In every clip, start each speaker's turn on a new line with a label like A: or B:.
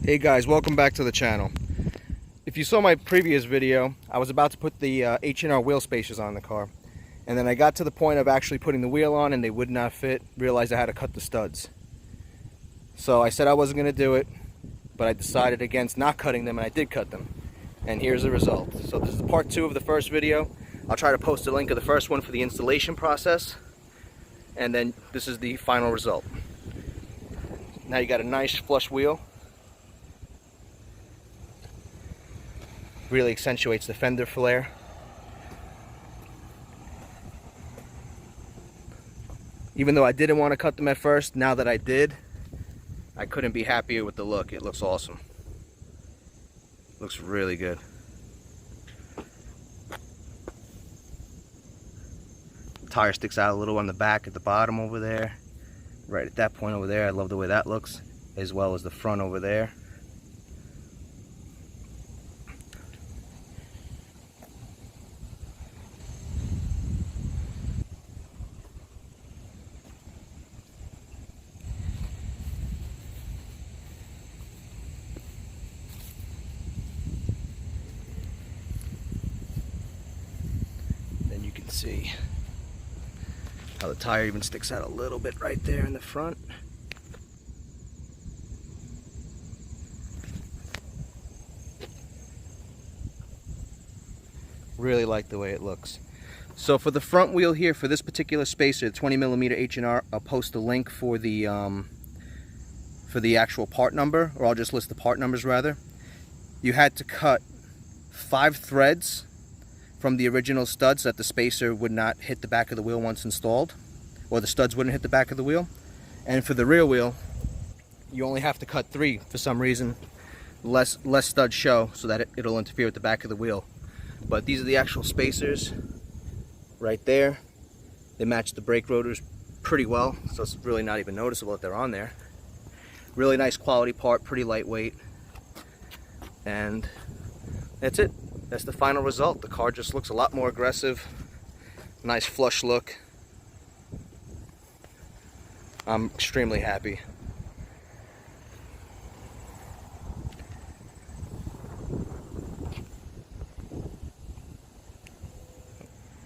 A: Hey guys, welcome back to the channel. If you saw my previous video, I was about to put the H&R wheel spacers on the car, and then I got to the point of actually putting the wheel on and they would not fit. Realized I had to cut the studs. So I said I wasn't going to do it, but I decided against not cutting them, and I did cut them. And here's the result. So this is part 2 of the first video. I'll try to post a link of the first one for the installation process, and then this is the final result. Now you got a nice flush wheel. Really accentuates the fender flare. Even though I didn't want to cut them at first, now that I did, I couldn't be happier with the look. It looks awesome. Looks really good. The tire sticks out a little on the back at the bottom over there. Right at that point over there, I love the way that looks, as well as the front over there. See how the tire even sticks out a little bit right there in the front. Really like the way it looks. So for the front wheel here, for this particular spacer, 20mm H&R, I'll post a link for the actual part number, or I'll just list the part numbers rather. You had to cut 5 threads from the original studs so that the spacer would not hit the back of the wheel once installed, or the studs wouldn't hit the back of the wheel. And for the rear wheel, you only have to cut 3 for some reason. Less studs show so that it'll interfere with the back of the wheel. But these are the actual spacers right there. They match the brake rotors pretty well, so it's really not even noticeable that they're on there. Really nice quality part, pretty lightweight. And that's it. That's the final result. The car just looks a lot more aggressive. Nice flush look. I'm extremely happy.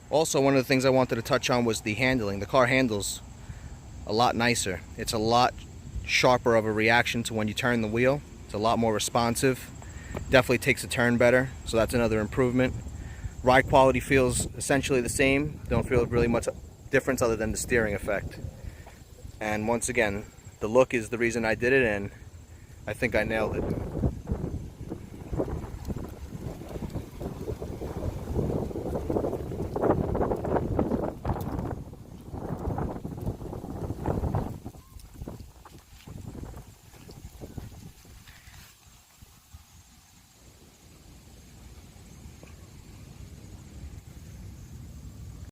A: Also, one of the things I wanted to touch on was the handling. The car handles a lot nicer. It's a lot sharper of a reaction to when you turn the wheel. It's a lot more responsive. Definitely takes a turn better, so that's another improvement. Ride quality feels essentially the same. Don't feel really much difference other than the steering effect. And once again, the look is the reason I did it, and I think I nailed it.